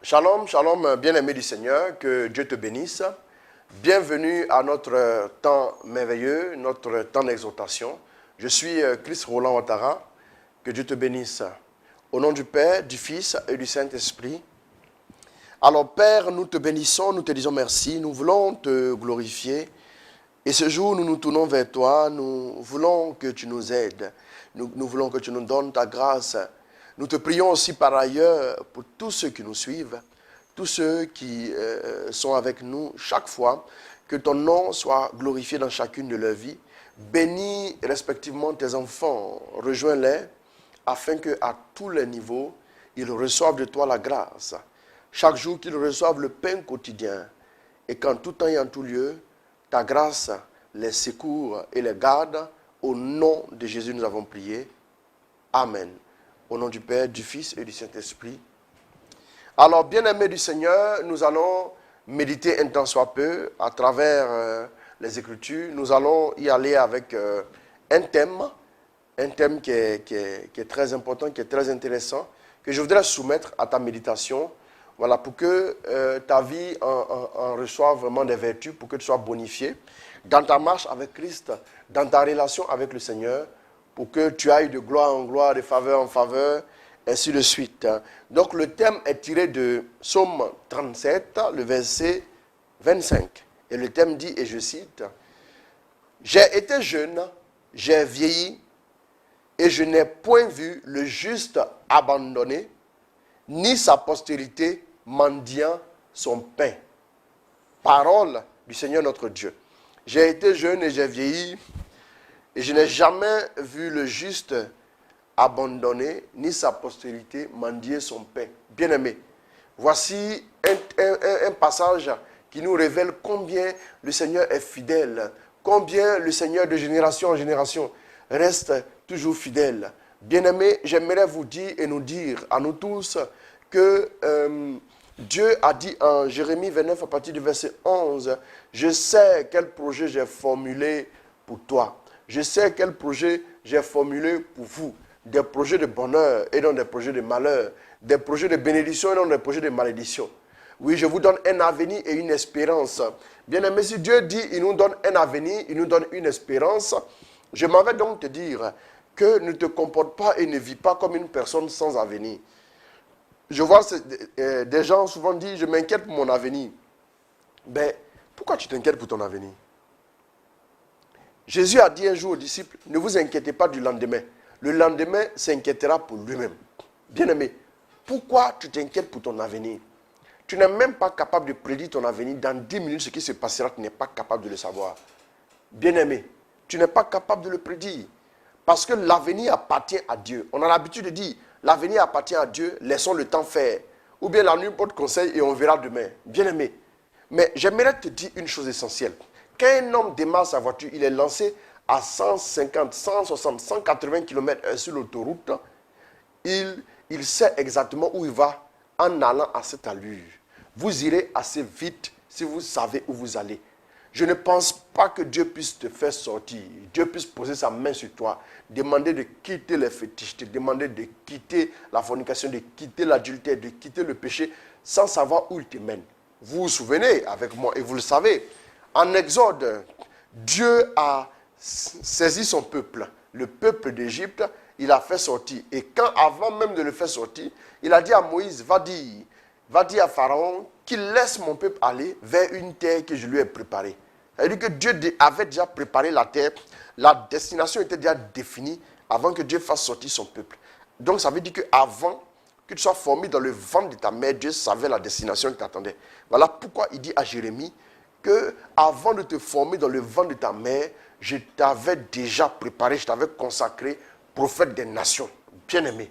Shalom, shalom, bien-aimé du Seigneur, que Dieu te bénisse. Bienvenue à notre temps merveilleux, notre temps d'exhortation. Je suis Chris Roland Ouattara, que Dieu te bénisse. Au nom du Père, du Fils et du Saint-Esprit. Alors Père, nous te bénissons, nous te disons merci, nous voulons te glorifier. Et ce jour, nous nous tournons vers toi, nous voulons que tu nous aides, nous voulons que tu nous donnes ta grâce. Nous te prions aussi par ailleurs pour tous ceux qui nous suivent, tous ceux qui sont avec nous chaque fois, que ton nom soit glorifié dans chacune de leurs vies. Bénis respectivement tes enfants, rejoins-les, afin qu'à tous les niveaux, ils reçoivent de toi la grâce. Chaque jour qu'ils reçoivent le pain quotidien, et qu'en tout temps et en tout lieu, ta grâce les secours et les garde. Au nom de Jésus, nous avons prié. Amen. Au nom du Père, du Fils et du Saint-Esprit. Alors, bien-aimés du Seigneur, nous allons méditer un temps soit peu à travers les Écritures. Nous allons y aller avec un thème qui est très important, qui est très intéressant, que je voudrais soumettre à ta méditation. Voilà, pour que ta vie en reçoive vraiment des vertus, pour que tu sois bonifié dans ta marche avec Christ, dans ta relation avec le Seigneur, pour que tu ailles de gloire en gloire, de faveur en faveur, ainsi de suite. Donc le thème est tiré de Psaume 37, le verset 25. Et le thème dit, et je cite, « J'ai été jeune, j'ai vieilli, et je n'ai point vu le juste abandonné, ni sa postérité mendiant son pain. » Parole du Seigneur notre Dieu. J'ai été jeune et j'ai vieilli, et je n'ai jamais vu le juste abandonné, ni sa postérité mendier son pain. Bien-aimé, voici un passage qui nous révèle combien le Seigneur est fidèle, combien le Seigneur de génération en génération reste toujours fidèle. Bien-aimé, j'aimerais vous dire et nous dire à nous tous que Dieu a dit en Jérémie 29 à partir du verset 11, « Je sais quel projet j'ai formulé pour toi. Je sais quel projet j'ai formulé pour vous. Des projets de bonheur et non des projets de malheur. Des projets de bénédiction et non des projets de malédiction. Oui, je vous donne un avenir et une espérance. » Bien-aimé, si Dieu dit il nous donne un avenir, il nous donne une espérance, je m'en vais donc te dire que ne te comporte pas et ne vis pas comme une personne sans avenir. Je vois des gens souvent dire, je m'inquiète pour mon avenir. Ben, pourquoi tu t'inquiètes pour ton avenir? Jésus a dit un jour aux disciples, ne vous inquiétez pas du lendemain. Le lendemain s'inquiétera pour lui-même. Bien-aimé, pourquoi tu t'inquiètes pour ton avenir? Tu n'es même pas capable de prédire ton avenir. Dans 10 minutes, ce qui se passera, tu n'es pas capable de le savoir. Bien-aimé, tu n'es pas capable de le prédire. Parce que l'avenir appartient à Dieu. On a l'habitude de dire, l'avenir appartient à Dieu, laissons le temps faire. Ou bien la nuit porte conseil et on verra demain. Bien-aimé, mais j'aimerais te dire une chose essentielle. Quand un homme démarre sa voiture, il est lancé à 150, 160, 180 km/h sur l'autoroute, il sait exactement où il va en allant à cette allure. Vous irez assez vite si vous savez où vous allez. Je ne pense pas que Dieu puisse te faire sortir. Dieu puisse poser sa main sur toi, demander de quitter les fétiches, te demander de quitter la fornication, de quitter l'adultère, de quitter le péché, sans savoir où il te mène. Vous vous souvenez avec moi, et vous le savez, en Exode, Dieu a saisi son peuple, le peuple d'Égypte, il a fait sortir. Et quand, avant même de le faire sortir, il a dit à Moïse, va dire à Pharaon qu'il laisse mon peuple aller vers une terre que je lui ai préparée. C'est-à-dire que Dieu avait déjà préparé la terre, la destination était déjà définie avant que Dieu fasse sortir son peuple. Donc ça veut dire qu'avant que tu sois formé dans le ventre de ta mère, Dieu savait la destination qui t'attendait. Voilà pourquoi il dit à Jérémie que avant de te former dans le ventre de ta mère, je t'avais déjà préparé, je t'avais consacré prophète des nations. Bien-aimé,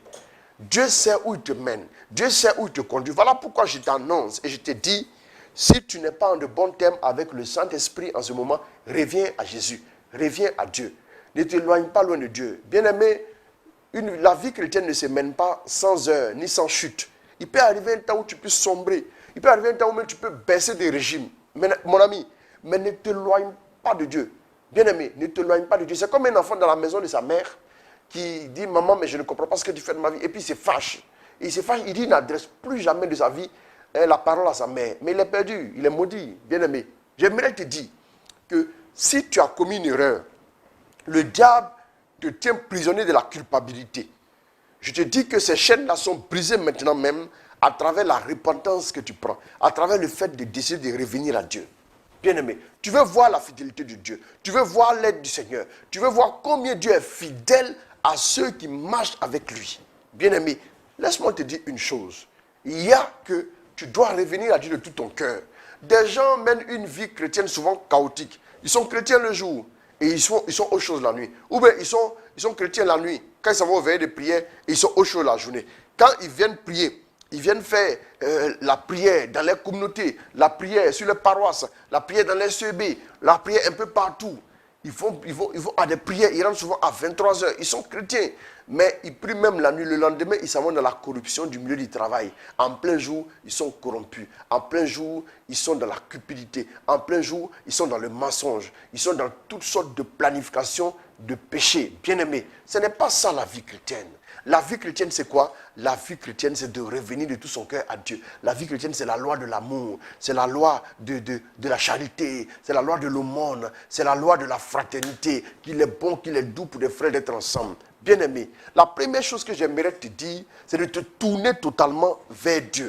Dieu sait où il te mène, Dieu sait où il te conduit. Voilà pourquoi je t'annonce et je te dis, si tu n'es pas en de bons termes avec le Saint-Esprit en ce moment, reviens à Jésus, reviens à Dieu. Ne t'éloigne pas loin de Dieu. Bien-aimé, la vie chrétienne ne se mène pas sans heurts ni sans chute. Il peut arriver un temps où tu peux sombrer. Il peut arriver un temps où même tu peux baisser des régimes. Mais, mon ami, mais ne t'éloigne pas de Dieu. Bien-aimé, ne t'éloigne pas de Dieu. C'est comme un enfant dans la maison de sa mère qui dit, maman, mais je ne comprends pas ce que tu fais de ma vie. Et puis il se fâche. Il se fâche, il dit, il n'adresse plus jamais de sa vie la parole à sa mère. Mais il est perdu, il est maudit, bien-aimé. J'aimerais te dire que si tu as commis une erreur, le diable te tient prisonnier de la culpabilité. Je te dis que ces chaînes-là sont brisées maintenant même à travers la repentance que tu prends, à travers le fait de décider de revenir à Dieu. Bien-aimé, tu veux voir la fidélité de Dieu, tu veux voir l'aide du Seigneur, tu veux voir combien Dieu est fidèle à ceux qui marchent avec lui. Bien-aimé, laisse-moi te dire une chose. Il y a que tu dois revenir à Dieu de tout ton cœur. Des gens mènent une vie chrétienne souvent chaotique. Ils sont chrétiens le jour et ils sont autre chose la nuit. Ou bien ils sont chrétiens la nuit. Quand ils s'en vont au veillées de prière, ils sont autre chose la journée. Quand ils viennent prier, ils viennent faire la prière dans les communautés, la prière sur les paroisses, la prière dans les CEB, la prière un peu partout. Ils vont à des prières, ils rentrent souvent à 23h. Ils sont chrétiens, mais ils prient même la nuit. Le lendemain, ils s'en vont dans la corruption du milieu du travail. En plein jour, ils sont corrompus. En plein jour, ils sont dans la cupidité. En plein jour, ils sont dans le mensonge. Ils sont dans toutes sortes de planifications de péché. Bien-aimés, ce n'est pas ça la vie chrétienne. La vie chrétienne, c'est quoi? La vie chrétienne, c'est de revenir de tout son cœur à Dieu. La vie chrétienne, c'est la loi de l'amour. C'est la loi de la charité. C'est la loi de l'aumône. C'est la loi de la fraternité. Qu'il est bon, qu'il est doux pour les frères d'être ensemble. Bien-aimé, la première chose que j'aimerais te dire, c'est de te tourner totalement vers Dieu.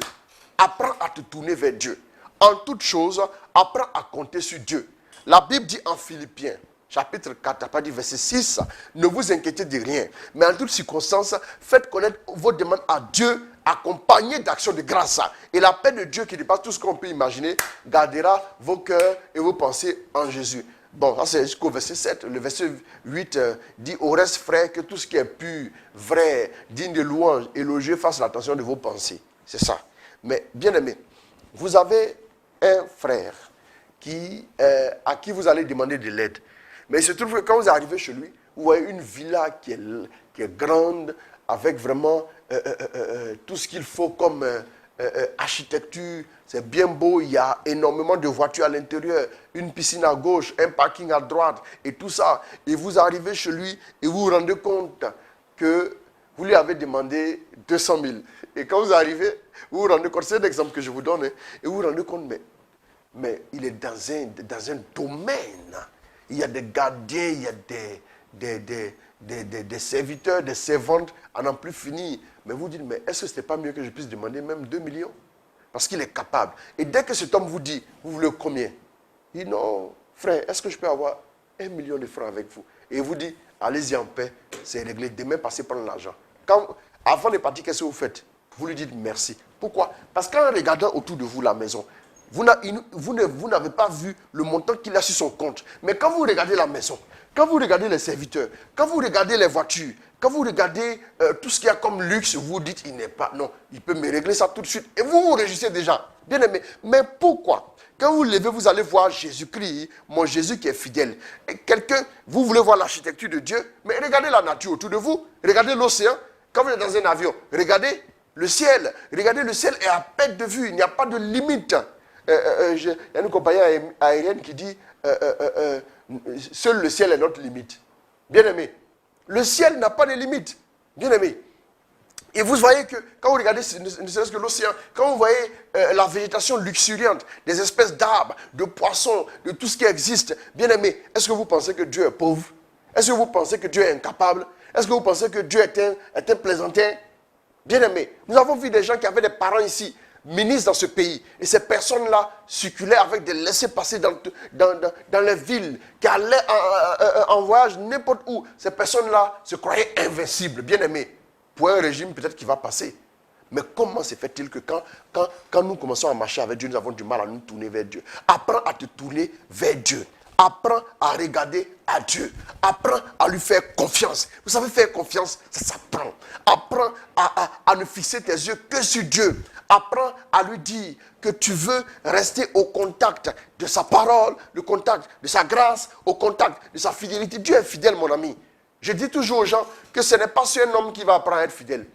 Apprends à te tourner vers Dieu. En toute chose, apprends à compter sur Dieu. La Bible dit en Philippiens, chapitre 4, pas du verset 6, ne vous inquiétez de rien, mais en toutes circonstances, faites connaître vos demandes à Dieu, accompagnées d'actions de grâce. Et la paix de Dieu qui dépasse tout ce qu'on peut imaginer, gardera vos cœurs et vos pensées en Jésus. Bon, ça c'est jusqu'au verset 7. Le verset 8 dit, au reste, frère, que tout ce qui est pur, vrai, digne de louange, élogieux, fasse l'attention de vos pensées. C'est ça. Mais, bien aimé, vous avez un frère à qui vous allez demander de l'aide. Mais il se trouve que quand vous arrivez chez lui, vous voyez une villa qui est grande, avec vraiment tout ce qu'il faut comme architecture. C'est bien beau, il y a énormément de voitures à l'intérieur, une piscine à gauche, un parking à droite et tout ça. Et vous arrivez chez lui et vous vous rendez compte que vous lui avez demandé 200 000. Et quand vous arrivez, vous vous rendez compte, c'est l'exemple que je vous donne, et vous vous rendez compte, mais il est dans un domaine. Il y a des gardiens, il y a des serviteurs, des servantes à n'en plus finir. Mais vous dites, mais est-ce que ce n'est pas mieux que je puisse demander même 2 millions? Parce qu'il est capable. Et dès que cet homme vous dit, vous voulez combien? Il dit, non, frère, est-ce que je peux avoir 1 million de francs avec vous? Et il vous dit, allez-y en paix, c'est réglé. Demain, passez prendre l'argent. Avant de partir, qu'est-ce que vous faites? Vous lui dites merci. Pourquoi? Parce qu'en regardant autour de vous la maison, vous n'avez pas vu le montant qu'il a sur son compte. Mais quand vous regardez la maison, quand vous regardez les serviteurs, quand vous regardez les voitures, quand vous regardez tout ce qu'il y a comme luxe, vous dites, il n'est pas... Non, il peut me régler ça tout de suite. Et vous vous réjouissez déjà. Bien aimé. Mais pourquoi? Quand vous levez, vous allez voir Jésus-Christ, mon Jésus qui est fidèle. Et vous voulez voir l'architecture de Dieu, mais regardez la nature autour de vous. Regardez l'océan. Quand vous êtes dans un avion, regardez le ciel. Regardez le ciel est à perte de vue. Il n'y a pas de limite. Il y a une compagnie aérienne qui dit seul le ciel est notre limite. Bien aimé, le ciel n'a pas de limite. Bien aimé. Et vous voyez que quand vous regardez ne serait-ce que l'océan, quand vous voyez la végétation luxuriante, des espèces d'arbres, de poissons, de tout ce qui existe, bien aimé, est-ce que vous pensez que Dieu est pauvre? Est-ce que vous pensez que Dieu est incapable? Est-ce que vous pensez que Dieu est un plaisantin? Bien aimé, nous avons vu des gens qui avaient des parents ici, ministres dans ce pays. Et ces personnes-là circulaient avec des laissez-passer dans les villes, qui allaient en voyage n'importe où. Ces personnes-là se croyaient invincibles, bien aimés. Pour un régime peut-être qui va passer. Mais comment se fait-il que quand nous commençons à marcher avec Dieu, nous avons du mal à nous tourner vers Dieu? Apprends à te tourner vers Dieu. Apprends à regarder à Dieu. Apprends à lui faire confiance. Vous savez, faire confiance, ça s'apprend. Apprends à ne fixer tes yeux que sur Dieu. Apprends à lui dire que tu veux rester au contact de sa parole, le contact de sa grâce, au contact de sa fidélité. Dieu est fidèle, mon ami. Je dis toujours aux gens que ce n'est pas sur un homme qui va apprendre à être fidèle.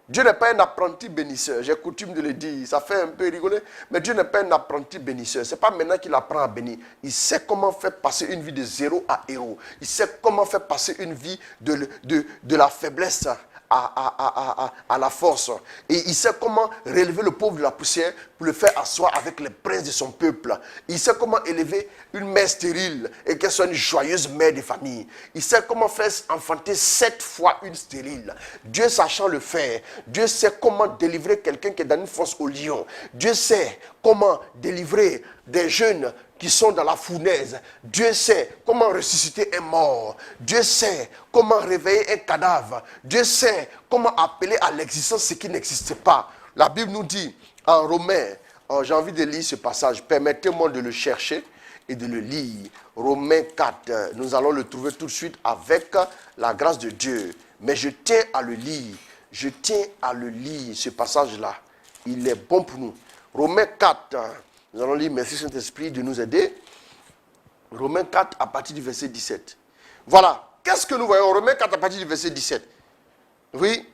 Dieu n'est pas un apprenti bénisseur. J'ai coutume de le dire. Ça fait un peu rigoler. Mais Dieu n'est pas un apprenti bénisseur. Ce n'est pas maintenant qu'il apprend à bénir. Il sait comment faire passer une vie de zéro à héros. Il sait comment faire passer une vie de la faiblesse à la force. Et il sait comment relever le pauvre de la poussière pour le faire asseoir avec les princes de son peuple. Il sait comment élever une mère stérile et qu'elle soit une joyeuse mère de famille. Il sait comment faire enfanter 7 fois une stérile. Dieu sachant le faire, Dieu sait comment délivrer quelqu'un qui est dans une fosse au lion. Dieu sait comment délivrer des jeunes qui sont dans la fournaise. Dieu sait comment ressusciter un mort. Dieu sait comment réveiller un cadavre. Dieu sait comment appeler à l'existence ce qui n'existe pas. La Bible nous dit en Romains, j'ai envie de lire ce passage, permettez-moi de le chercher et de le lire. Romains 4, nous allons le trouver tout de suite avec la grâce de Dieu. Mais je tiens à le lire. Je tiens à le lire, ce passage-là. Il est bon pour nous. Romains 4, nous allons lire, merci Saint-Esprit de nous aider. Romains 4 à partir du verset 17. Voilà, qu'est-ce que nous voyons? Romains 4 à partir du verset 17. Oui,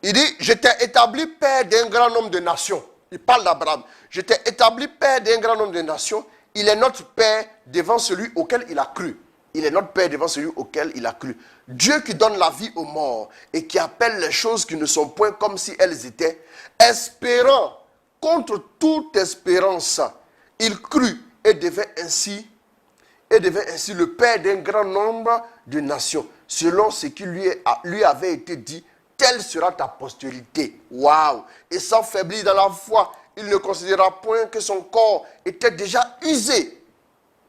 il dit, je t'ai établi père d'un grand nombre de nations. Il parle d'Abraham. Je t'ai établi père d'un grand nombre de nations. Il est notre père devant celui auquel il a cru. Il est notre père devant celui auquel il a cru. Dieu qui donne la vie aux morts et qui appelle les choses qui ne sont point comme si elles étaient, espérant contre toute espérance, il crut et devint ainsi le père d'un grand nombre de nations, selon ce qui lui avait été dit, telle sera ta postérité. Waouh! Et sans faiblir dans la foi, il ne considéra point que son corps était déjà usé,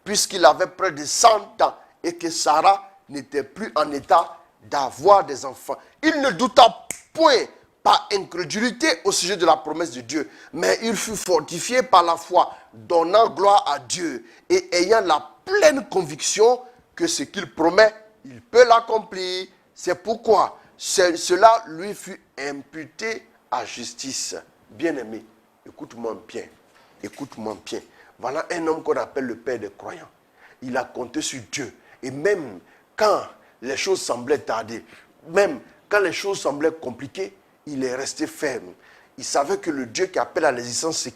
puisqu'il avait près de 100 ans et que Sarah n'était plus en état d'avoir des enfants. Il ne douta point par incrédulité au sujet de la promesse de Dieu, mais il fut fortifié par la foi, donnant gloire à Dieu et ayant la pleine conviction que ce qu'il promet, il peut l'accomplir. C'est pourquoi cela lui fut imputé à justice. Bien-aimé, écoute-moi bien, écoute-moi bien. Voilà un homme qu'on appelle le père des croyants. Il a compté sur Dieu. Et même quand les choses semblaient tarder, même quand les choses semblaient compliquées, il est resté ferme. Il savait que le Dieu qui appelle à l'existence ce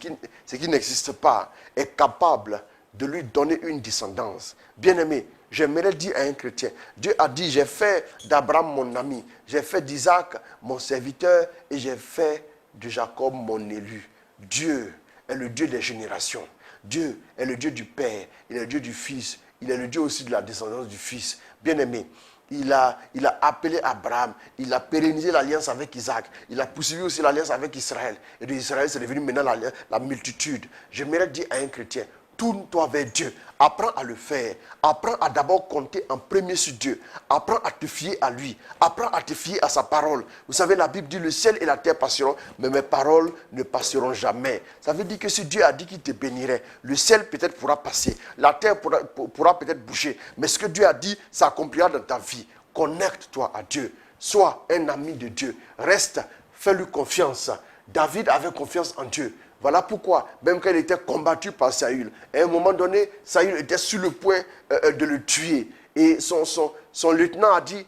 qui n'existe pas est capable de lui donner une descendance. Bien-aimé, j'aimerais dire à un chrétien, Dieu a dit, j'ai fait d'Abraham mon ami, j'ai fait d'Isaac mon serviteur et j'ai fait de Jacob mon élu. Dieu est le Dieu des générations. Dieu est le Dieu du Père, il est le Dieu du Fils, il est le Dieu aussi de la descendance du Fils. Bien-aimé, il a appelé Abraham, il a pérennisé l'alliance avec Isaac, il a poursuivi aussi l'alliance avec Israël. Et de Israël, c'est devenu maintenant la multitude. J'aimerais dire à un chrétien, tourne-toi vers Dieu, apprends à le faire, apprends à d'abord compter en premier sur Dieu, apprends à te fier à lui, apprends à te fier à sa parole. Vous savez, la Bible dit, le ciel et la terre passeront, mais mes paroles ne passeront jamais. Ça veut dire que si Dieu a dit qu'il te bénirait, le ciel peut-être pourra passer, la terre pourra peut-être bouger, mais ce que Dieu a dit s'accomplira dans ta vie. Connecte-toi à Dieu, sois un ami de Dieu, reste, fais-lui confiance. David avait confiance en Dieu. Voilà pourquoi, même quand il était combattu par Saül, à un moment donné, Saül était sur le point de le tuer. Et son lieutenant a dit,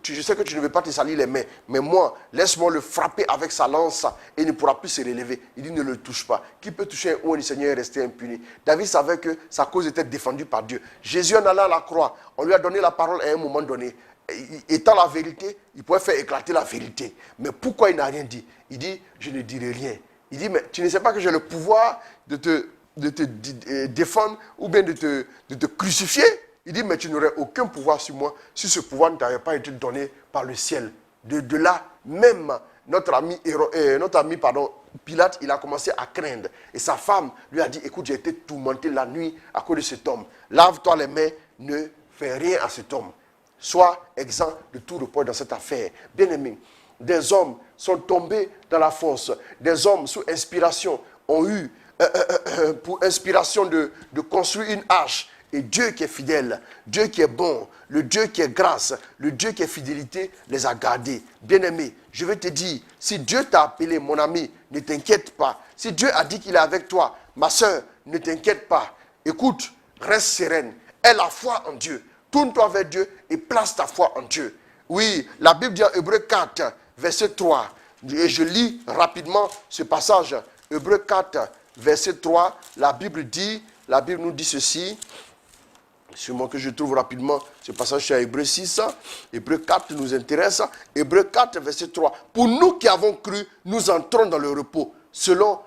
je sais que tu ne veux pas te salir les mains, mais moi, laisse-moi le frapper avec sa lance et il ne pourra plus se relever. Il dit, ne le touche pas. Qui peut toucher un oint du Seigneur et rester impuni? David savait que sa cause était défendue par Dieu. Jésus en allant à la croix, on lui a donné la parole à un moment donné. Étant la vérité, il pouvait faire éclater la vérité. Mais pourquoi il n'a rien dit? Il dit, je ne dirai rien. Il dit, mais tu ne sais pas que j'ai le pouvoir de te défendre ou bien de te crucifier? Il dit, mais tu n'aurais aucun pouvoir sur moi si ce pouvoir ne t'avait pas été donné par le ciel. De là, même notre ami Pilate, il a commencé à craindre. Et sa femme lui a dit, écoute, j'ai été tourmenté la nuit à cause de cet homme. Lave-toi les mains, ne fais rien à cet homme. Sois exempt de tout repos dans cette affaire. Bien-aimé, des hommes sont tombés dans la fosse. Des hommes sous inspiration ont eu pour inspiration de construire une arche. Et Dieu qui est fidèle, Dieu qui est bon, le Dieu qui est grâce, le Dieu qui est fidélité, les a gardés. Bien-aimé, je vais te dire, si Dieu t'a appelé, mon ami, ne t'inquiète pas. Si Dieu a dit qu'il est avec toi, ma soeur, ne t'inquiète pas. Écoute, reste sereine. Aie la foi en Dieu. Tourne-toi vers Dieu et place ta foi en Dieu. Oui, la Bible dit en Hébreux 4, verset 3. Et je lis rapidement ce passage. Hébreux 4, verset 3. La Bible nous dit ceci. Sûrement que je trouve rapidement ce passage sur Hébreu 6. Hébreu 4 nous intéresse. Hébreu 4, verset 3. Pour nous qui avons cru, nous entrons dans le repos. Selon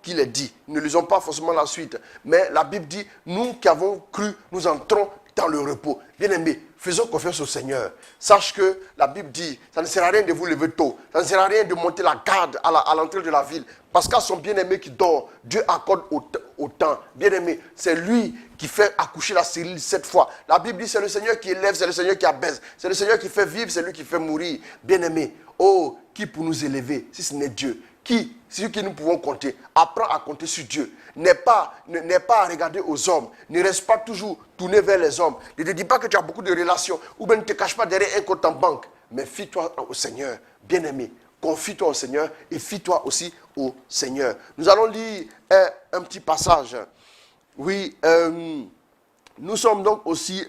qu'il est dit. Nous ne lisons pas forcément la suite. Mais la Bible dit, nous qui avons cru, nous entrons dans le repos. Bien-aimés, faisons confiance au Seigneur. Sache que la Bible dit, ça ne sert à rien de vous lever tôt. Ça ne sert à rien de monter la garde à l'entrée de la ville. Parce qu'à son bien-aimé qui dort, Dieu accorde au temps. Bien-aimé, c'est lui qui fait accoucher la cellule 7 fois. La Bible dit, c'est le Seigneur qui élève, c'est le Seigneur qui abaisse. C'est le Seigneur qui fait vivre, c'est lui qui fait mourir. Bien-aimé, oh, qui pour nous élever, si ce n'est Dieu? Qui, sur qui nous pouvons compter? Apprends à compter sur Dieu. N'est pas à regarder aux hommes. Ne reste pas toujours tourné vers les hommes. Ne te dis pas que tu as beaucoup de relations ou bien ne te cache pas derrière un compte en banque. Mais fie-toi au Seigneur, bien-aimé. Confie-toi au Seigneur et fie-toi aussi au Seigneur. Nous allons lire un petit passage. Oui, nous sommes donc aussi...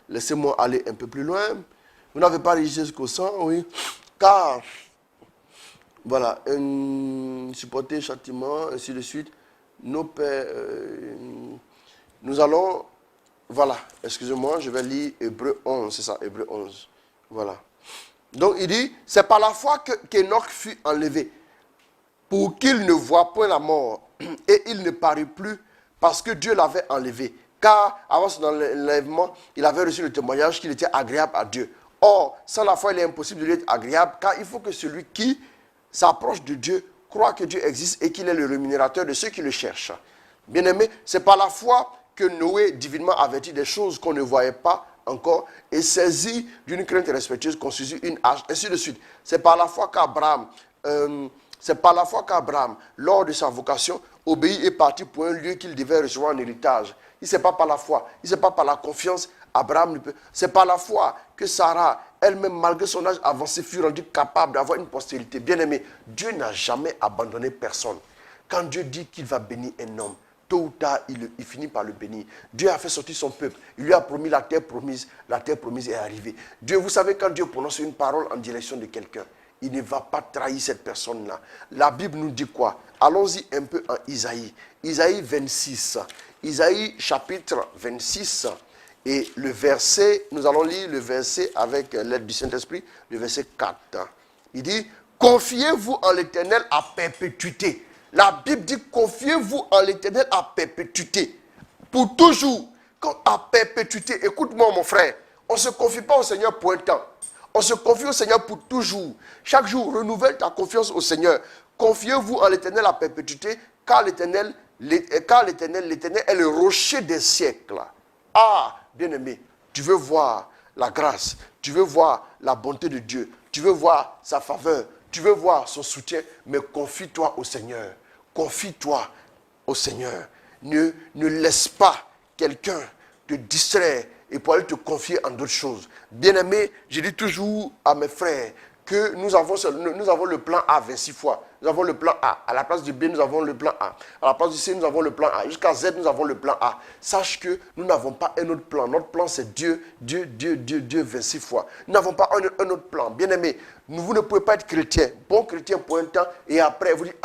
laissez-moi aller un peu plus loin. Vous n'avez pas réussi jusqu'au sang, oui. Car... Voilà, supporter châtiment, ainsi de suite. Nos pères, nous allons, voilà, excusez-moi, je vais lire Hébreu 11, c'est ça, Hébreu 11. Voilà. Donc il dit, c'est par la foi qu'Enoch fut enlevé, pour qu'il ne voie point la mort, et il ne parut plus, parce que Dieu l'avait enlevé. Car avant son enlèvement, il avait reçu le témoignage qu'il était agréable à Dieu. Or, sans la foi, il est impossible de lui être agréable, car il faut que celui qui s'approche de Dieu, croit que Dieu existe et qu'il est le rémunérateur de ceux qui le cherchent. Bien-aimé, c'est par la foi que Noé, divinement averti des choses qu'on ne voyait pas encore, et saisi d'une crainte respectueuse, construisit une arche, ainsi de suite. C'est par la foi qu'Abraham, lors de sa vocation, obéit et partit pour un lieu qu'il devait recevoir en héritage. Il n'est pas par la foi, il n'est pas par la confiance. Abraham, c'est par la foi que Sarah, elle-même, malgré son âge avancé, fut rendue capable d'avoir une postérité. Bien-aimé, Dieu n'a jamais abandonné personne. Quand Dieu dit qu'il va bénir un homme, tôt ou tard, il finit par le bénir. Dieu a fait sortir son peuple. Il lui a promis la terre promise est arrivée. Dieu, vous savez, quand Dieu prononce une parole en direction de quelqu'un, il ne va pas trahir cette personne-là. La Bible nous dit quoi? Allons-y un peu en Isaïe. Isaïe 26. Isaïe chapitre 26. Et le verset, nous allons lire le verset avec l'aide du Saint-Esprit, le verset 4. Il dit, confiez-vous en l'Éternel à perpétuité. La Bible dit, confiez-vous en l'Éternel à perpétuité. Pour toujours, à perpétuité. Écoute-moi mon frère, on ne se confie pas au Seigneur pour un temps. On se confie au Seigneur pour toujours. Chaque jour, renouvelle ta confiance au Seigneur. Confiez-vous en l'Éternel à perpétuité, car l'Éternel est le rocher des siècles. Ah, bien-aimé, tu veux voir la grâce, tu veux voir la bonté de Dieu, tu veux voir sa faveur, tu veux voir son soutien, mais confie-toi au Seigneur. Confie-toi au Seigneur. Ne laisse pas quelqu'un te distraire et pour aller te confier en d'autres choses. Bien-aimé, je dis toujours à mes frères que nous avons le plan A 26 fois. Nous avons le plan A. À la place du B, nous avons le plan A. À la place du C, nous avons le plan A. Jusqu'à Z, nous avons le plan A. Sache que nous n'avons pas un autre plan. Notre plan, c'est Dieu 26 fois. Nous n'avons pas un autre plan. Bien-aimé, vous ne pouvez pas être chrétien. Bon chrétien pour un temps et après, vous dites,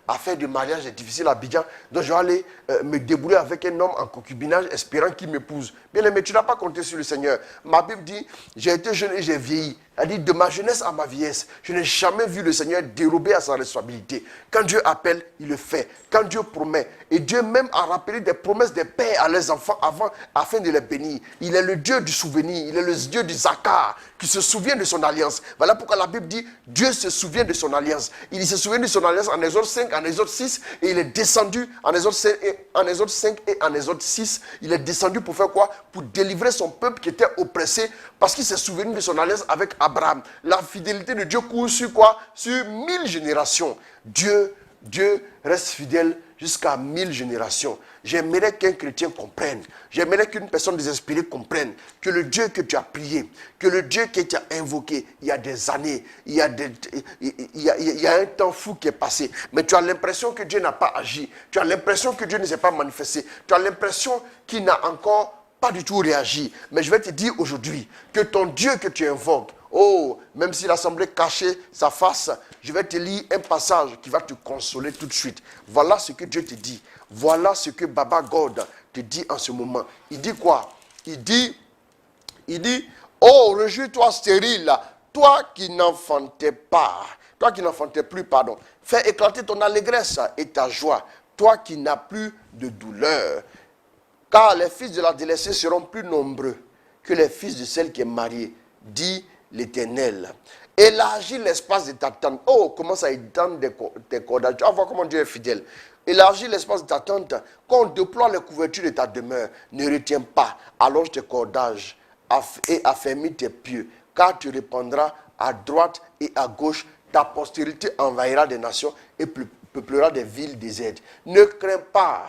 affaire de mariage est difficile à Abidjan, donc je vais aller me débrouiller avec un homme en concubinage espérant qu'il m'épouse. Bien-aimé, tu n'as pas compté sur le Seigneur. Ma Bible dit, j'ai été jeune et j'ai vieilli. Elle dit, de ma jeunesse à ma vieillesse, je n'ai jamais vu le Seigneur dérober à sa responsabilité. Quand Dieu appelle, il le fait. Quand Dieu promet, et Dieu même a rappelé des promesses des pères à leurs enfants avant, afin de les bénir. Il est le Dieu du souvenir, il est le Dieu du Zakar, qui se souvient de son alliance. Voilà pourquoi la Bible dit, Dieu se souvient de son alliance. Il se souvient de son alliance en Exode 5, en Exode 6, et il est descendu en Exode 5 et en Exode 6. Il est descendu pour faire quoi? Pour délivrer son peuple qui était oppressé, parce qu'il s'est souvenu de son alliance avec Abraham. La fidélité de Dieu court sur quoi? Sur 1000 générations. Dieu reste fidèle jusqu'à 1000 générations. J'aimerais qu'un chrétien comprenne. J'aimerais qu'une personne désespérée comprenne que le Dieu que tu as prié, que le Dieu que tu as invoqué il y a des années, il y a un temps fou qui est passé, mais tu as l'impression que Dieu n'a pas agi. Tu as l'impression que Dieu ne s'est pas manifesté. Tu as l'impression qu'il n'a encore pas du tout réagi. Mais je vais te dire aujourd'hui que ton Dieu que tu invoques, même s'il a semblé cacher sa face, je vais te lire un passage qui va te consoler tout de suite. Voilà ce que Dieu te dit. Voilà ce que Baba God te dit en ce moment. Il dit quoi? Il dit, oh, réjouis-toi stérile, toi qui n'enfantais pas, toi qui n'enfantais plus, pardon. Fais éclater ton allégresse et ta joie, toi qui n'as plus de douleur. Car les fils de la délaissée seront plus nombreux que les fils de celle qui est mariée, dit l'Éternel. Élargis l'espace de ta tente. Oh, commence à étendre tes cordages. Tu vas voir comment Dieu est fidèle. Élargis l'espace de ta tente. Quand on déploie les couvertures de ta demeure, ne retiens pas. Allonge tes cordages et affermis tes pieds, car tu répandras à droite et à gauche. Ta postérité envahira des nations et peuplera des villes désertes. Ne crains pas,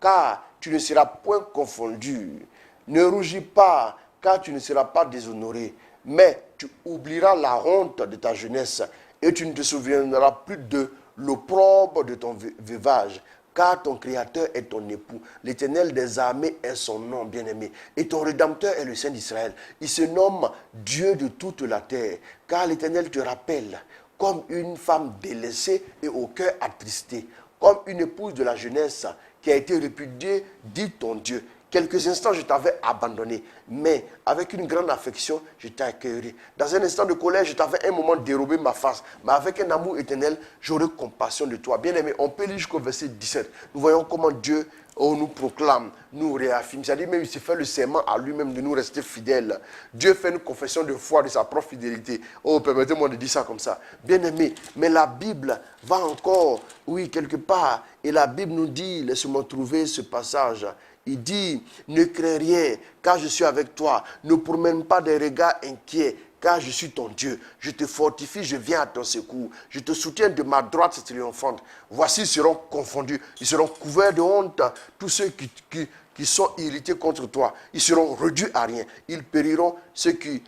car tu ne seras point confondu. Ne rougis pas, car tu ne seras pas déshonoré. Mais tu oublieras la honte de ta jeunesse et tu ne te souviendras plus de l'opprobre de ton veuvage, car ton Créateur est ton époux. L'Éternel des armées est son nom, bien-aimé. Et ton Rédempteur est le Saint d'Israël. Il se nomme Dieu de toute la terre, car l'Éternel te rappelle comme une femme délaissée et au cœur attristé, comme une épouse de la jeunesse qui a été répudiée, dit ton Dieu. Quelques instants, je t'avais abandonné, mais avec une grande affection, je t'ai accueilli. Dans un instant de colère, je t'avais un moment dérobé ma face, mais avec un amour éternel, j'aurai compassion de toi. Bien-aimé, on peut lire jusqu'au verset 17. Nous voyons comment Dieu nous proclame, nous réaffirme. C'est-à-dire même, il se fait le serment à lui-même de nous rester fidèles. Dieu fait une confession de foi de sa propre fidélité. Oh, permettez-moi de dire ça comme ça. Bien-aimé, mais la Bible va encore, oui, quelque part, et la Bible nous dit, laisse-moi trouver ce passage. Il dit, ne crains rien, car je suis avec toi. Ne promène pas des regards inquiets, car je suis ton Dieu. Je te fortifie, je viens à ton secours. Je te soutiens de ma droite triomphante. Voici, ils seront confondus. Ils seront couverts de honte, tous ceux qui sont irrités contre toi. Ils seront réduits à rien. Ils périront, ceux qui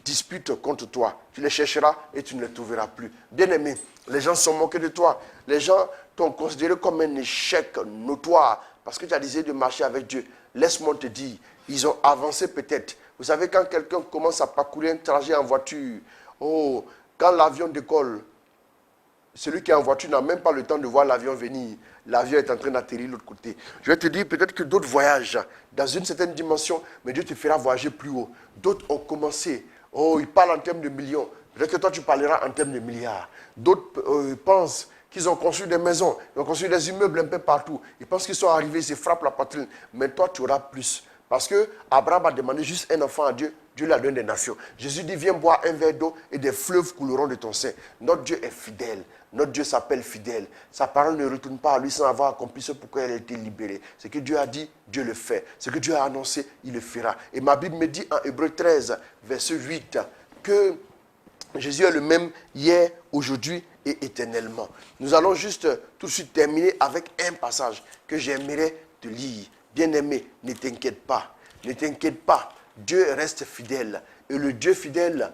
disputent contre toi. Tu les chercheras et tu ne les trouveras plus. Bien-aimé, les gens sont moqués de toi. Les gens t'ont considéré comme un échec notoire. Parce que tu as décidé de marcher avec Dieu. Laisse-moi te dire, ils ont avancé peut-être. Vous savez, quand quelqu'un commence à parcourir un trajet en voiture, oh, quand l'avion décolle, celui qui est en voiture n'a même pas le temps de voir l'avion venir. L'avion est en train d'atterrir de l'autre côté. Je vais te dire peut-être que d'autres voyagent dans une certaine dimension, mais Dieu te fera voyager plus haut. D'autres ont commencé. Oh, ils parlent en termes de millions. Peut-être que toi, tu parleras en termes de milliards. D'autres pensent qu'ils ont construit des maisons, ils ont construit des immeubles un peu partout. Ils pensent qu'ils sont arrivés, ils se frappent la poitrine. Mais toi, tu auras plus. Parce que Abraham a demandé juste un enfant à Dieu, Dieu lui a donné des nations. Jésus dit, viens boire un verre d'eau et des fleuves couleront de ton sein. Notre Dieu est fidèle. Notre Dieu s'appelle fidèle. Sa parole ne retourne pas à lui sans avoir accompli ce pourquoi elle a été libérée. Ce que Dieu a dit, Dieu le fait. Ce que Dieu a annoncé, il le fera. Et ma Bible me dit en Hébreux 13, verset 8, que Jésus est le même hier, aujourd'hui et éternellement. Nous allons juste tout de suite terminer avec un passage que j'aimerais te lire. Bien-aimé, ne t'inquiète pas. Ne t'inquiète pas. Dieu reste fidèle. Et le Dieu fidèle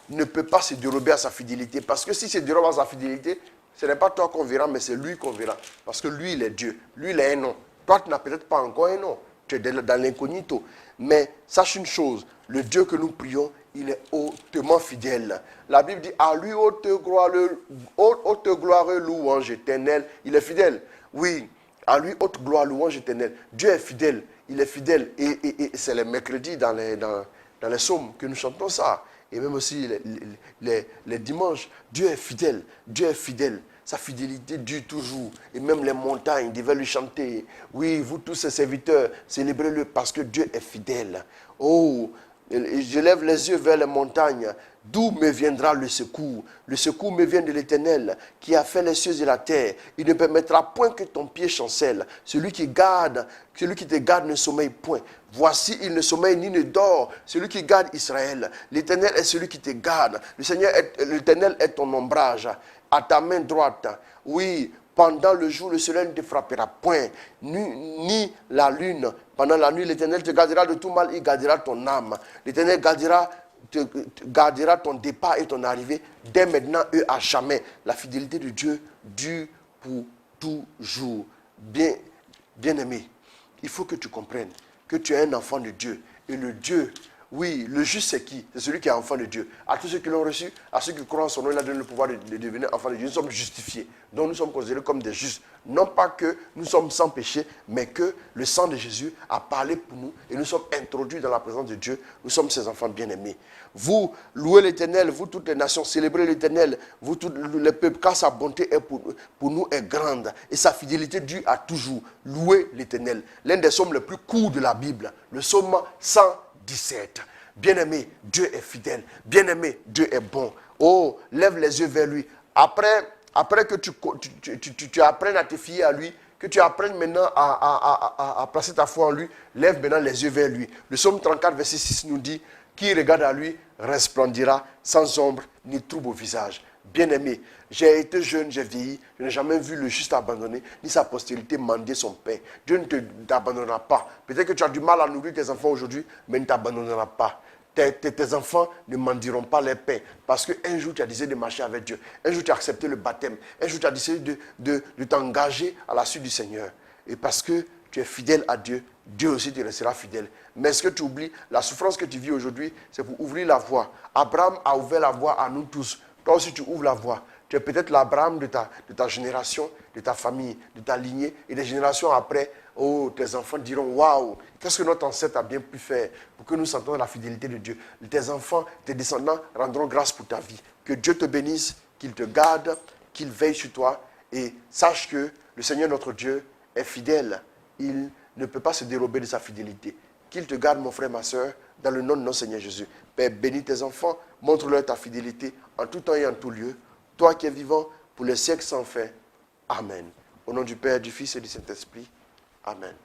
ne peut pas se dérober à sa fidélité. Parce que si se dérobe à sa fidélité, ce n'est pas toi qu'on verra, mais c'est lui qu'on verra. Parce que lui, il est Dieu. Lui, il a un nom. Toi, tu n'as peut-être pas encore un nom. Tu es dans l'incognito. Mais sache une chose, le Dieu que nous prions, il est hautement fidèle. La Bible dit, à lui haute gloire, louange éternelle. Il est fidèle. Oui, à lui haute gloire, louange éternelle. Dieu est fidèle. Il est fidèle. Et c'est les mercredis dans les psaumes que nous chantons ça. Et même aussi les dimanches. Dieu est fidèle. Dieu est fidèle. Sa fidélité dure toujours. Et même les montagnes devaient lui chanter. Oui, vous tous ses serviteurs, célébrez-le parce que Dieu est fidèle. Oh, je lève les yeux vers les montagnes. D'où me viendra le secours? Le secours me vient de l'Éternel qui a fait les cieux et la terre. Il ne permettra point que ton pied chancelle. Celui qui te garde ne sommeille point. Voici, il ne sommeille ni ne dort. Celui qui garde Israël. L'Éternel est celui qui te garde. L'Éternel est ton ombrage. À ta main droite. Oui, pendant le jour, le soleil ne te frappera point, ni la lune. Pendant la nuit, l'Éternel te gardera de tout mal, il gardera ton âme. L'Éternel gardera ton départ et ton arrivée, dès maintenant et à jamais. La fidélité de Dieu dure pour toujours. Bien-aimé, il faut que tu comprennes que tu es un enfant de Dieu. Et le Dieu, Oui, le juste c'est qui? C'est celui qui est enfant de Dieu. À tous ceux qui l'ont reçu, à ceux qui croient en son nom, il a donné le pouvoir de devenir enfant de Dieu. Nous sommes justifiés. Donc nous sommes considérés comme des justes. Non pas que nous sommes sans péché, mais que le sang de Jésus a parlé pour nous et nous sommes introduits dans la présence de Dieu. Nous sommes ses enfants bien-aimés. Vous, louez l'Éternel, vous toutes les nations, célébrez l'Éternel, vous tous les peuples, car sa bonté est pour nous est grande et sa fidélité dure à toujours. Louez l'Éternel. L'un des psaumes les plus courts de la Bible, le psaume 117. Bien-aimé, Dieu est fidèle. Bien-aimé, Dieu est bon. Oh, lève les yeux vers lui. Après que tu apprennes à te fier à lui, que tu apprennes maintenant à placer ta foi en lui, lève maintenant les yeux vers lui. Le psaume 34, verset 6 nous dit, qui regarde à lui resplendira sans ombre ni trouble au visage. Bien-aimé, j'ai été jeune, j'ai vieilli, je n'ai jamais vu le juste abandonné, ni sa postérité mendier son pain. Dieu ne t'abandonnera pas. Peut-être que tu as du mal à nourrir tes enfants aujourd'hui, mais il ne t'abandonnera pas. Tes enfants ne mendieront pas les pains. Parce qu'un jour, tu as décidé de marcher avec Dieu. Un jour, tu as accepté le baptême. Un jour, tu as décidé de t'engager à la suite du Seigneur. Et parce que tu es fidèle à Dieu, Dieu aussi te restera fidèle. Mais ce que tu oublies, la souffrance que tu vis aujourd'hui, c'est pour ouvrir la voie. Abraham a ouvert la voie à nous tous. Toi aussi, tu ouvres la voie. Tu es peut-être l'Abraham de ta génération, de ta famille, de ta lignée. Et des générations après, oh, tes enfants diront, waouh, qu'est-ce que notre ancêtre a bien pu faire pour que nous sentons la fidélité de Dieu. Tes enfants, tes descendants rendront grâce pour ta vie. Que Dieu te bénisse, qu'il te garde, qu'il veille sur toi. Et sache que le Seigneur notre Dieu est fidèle. Il ne peut pas se dérober de sa fidélité. Qu'il te garde, mon frère, ma soeur, dans le nom de notre Seigneur Jésus. Père, bénis tes enfants, montre-leur ta fidélité en tout temps et en tout lieu. Toi qui es vivant pour les siècles sans fin. Amen. Au nom du Père, du Fils et du Saint-Esprit. Amen.